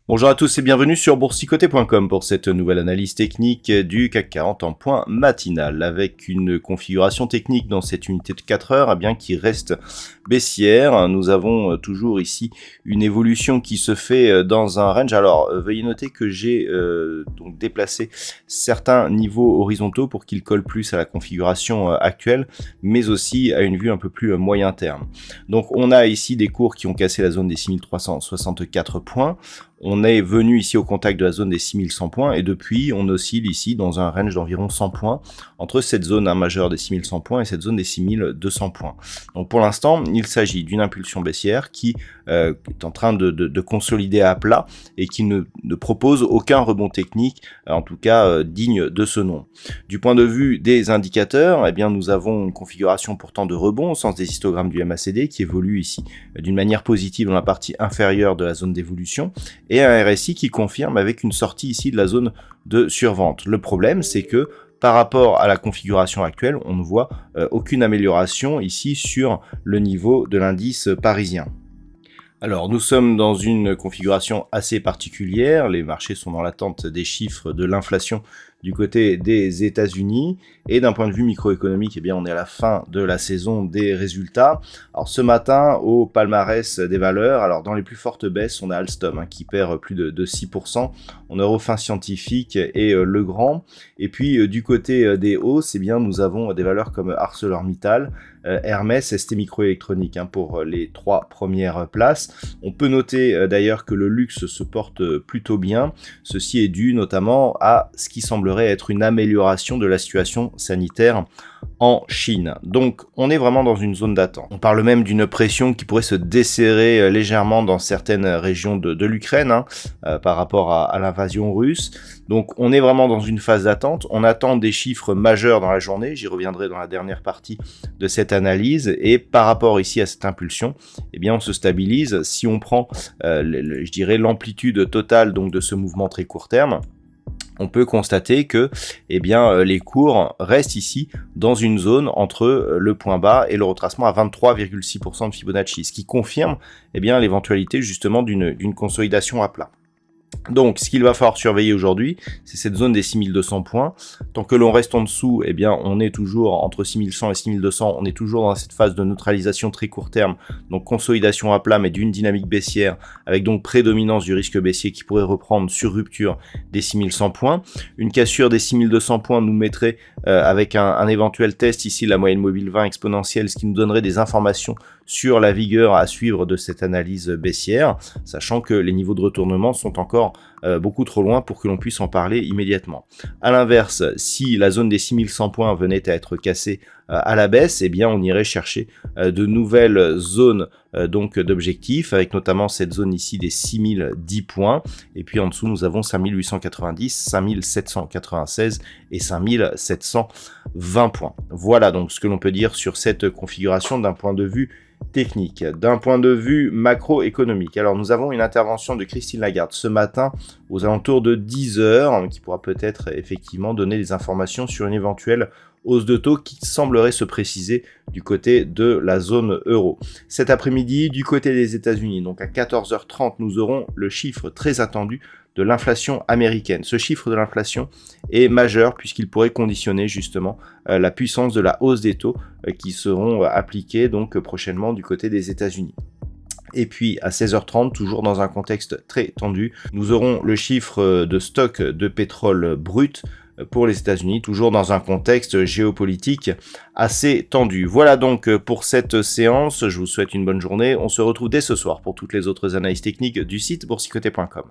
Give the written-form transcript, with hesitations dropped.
Bonjour à tous et bienvenue sur boursicoté.com pour cette nouvelle analyse technique du CAC 40 en point matinal avec une configuration technique dans cette unité de 4 heures bien qui reste baissière. Nous avons toujours ici une évolution qui se fait dans un range. Alors veuillez noter que j'ai donc déplacé certains niveaux horizontaux pour qu'ils collent plus à la configuration actuelle mais aussi à une vue un peu plus moyen terme. Donc on a ici des cours qui ont cassé la zone des 6364 points. On est venu ici au contact de la zone des 6100 points et depuis on oscille ici dans un range d'environ 100 points entre cette zone majeure des 6100 points et cette zone des 6200 points. Donc pour l'instant il s'agit d'une impulsion baissière qui est en train de consolider à plat et qui ne propose aucun rebond technique, en tout cas digne de ce nom. Du point de vue des indicateurs, eh bien nous avons une configuration pourtant de rebond au sens des histogrammes du MACD qui évolue ici d'une manière positive dans la partie inférieure de la zone d'évolution et un RSI qui confirme avec une sortie ici de la zone de survente. Le problème, c'est que par rapport à la configuration actuelle, on ne voit aucune amélioration ici sur le niveau de l'indice parisien. Alors, nous sommes dans une configuration assez particulière. Les marchés sont dans l'attente des chiffres de l'inflation du côté des États-Unis et d'un point de vue microéconomique, eh bien, on est à la fin de la saison des résultats. Alors, ce matin, au palmarès des valeurs, alors dans les plus fortes baisses, on a Alstom qui perd plus de 6%. On a Eurofins Scientifique et Legrand. Et puis, du côté des hausses, eh bien, nous avons des valeurs comme ArcelorMittal, Hermès, ST Microélectronique pour les 3 premières places. On peut noter d'ailleurs que le luxe se porte plutôt bien. Ceci est dû notamment à ce qui semblerait être une amélioration de la situation sanitaire en Chine. Donc on est vraiment dans une zone d'attente. On parle même d'une pression qui pourrait se desserrer légèrement dans certaines régions de l'Ukraine par rapport à l'invasion russe. Donc on est vraiment dans une phase d'attente. On attend des chiffres majeurs dans la journée. J'y reviendrai dans la dernière partie de cette analyse. Et par rapport ici à cette impulsion, eh bien on se stabilise. Si on prend, je dirais, l'amplitude totale donc de ce mouvement très court terme, on peut constater que eh bien, les cours restent ici dans une zone entre le point bas et le retracement à 23,6% de Fibonacci, ce qui confirme eh bien, l'éventualité justement d'une consolidation à plat. Donc, ce qu'il va falloir surveiller aujourd'hui, c'est cette zone des 6200 points. Tant que l'on reste en dessous, eh bien, on est toujours entre 6100 et 6200, on est toujours dans cette phase de neutralisation très court terme, donc consolidation à plat, mais d'une dynamique baissière, avec donc prédominance du risque baissier qui pourrait reprendre sur rupture des 6100 points. Une cassure des 6200 points nous mettrait avec un éventuel test ici, la moyenne mobile 20 exponentielle, ce qui nous donnerait des informations sur la vigueur à suivre de cette analyse baissière, sachant que les niveaux de retournement sont encore beaucoup trop loin pour que l'on puisse en parler immédiatement. A l'inverse, si la zone des 6100 points venait à être cassée à la baisse, eh bien on irait chercher de nouvelles zones donc d'objectifs, avec notamment cette zone ici des 6010 points, et puis en dessous nous avons 5890, 5796 et 5720 points. Voilà donc ce que l'on peut dire sur cette configuration d'un point de vue technique. D'un point de vue macroéconomique, alors nous avons une intervention de Christine Lagarde ce matin aux alentours de 10 heures qui pourra peut-être effectivement donner des informations sur une éventuelle hausse de taux qui semblerait se préciser du côté de la zone euro. Cet après-midi, du côté des États-Unis, donc à 14h30, nous aurons le chiffre très attendu de l'inflation américaine. Ce chiffre de l'inflation est majeur puisqu'il pourrait conditionner justement la puissance de la hausse des taux qui seront appliqués donc prochainement du côté des États-Unis. Et puis à 16h30, toujours dans un contexte très tendu, nous aurons le chiffre de stock de pétrole brut pour les États-Unis, toujours dans un contexte géopolitique assez tendu. Voilà donc pour cette séance, je vous souhaite une bonne journée, on se retrouve dès ce soir pour toutes les autres analyses techniques du site boursicoté.com.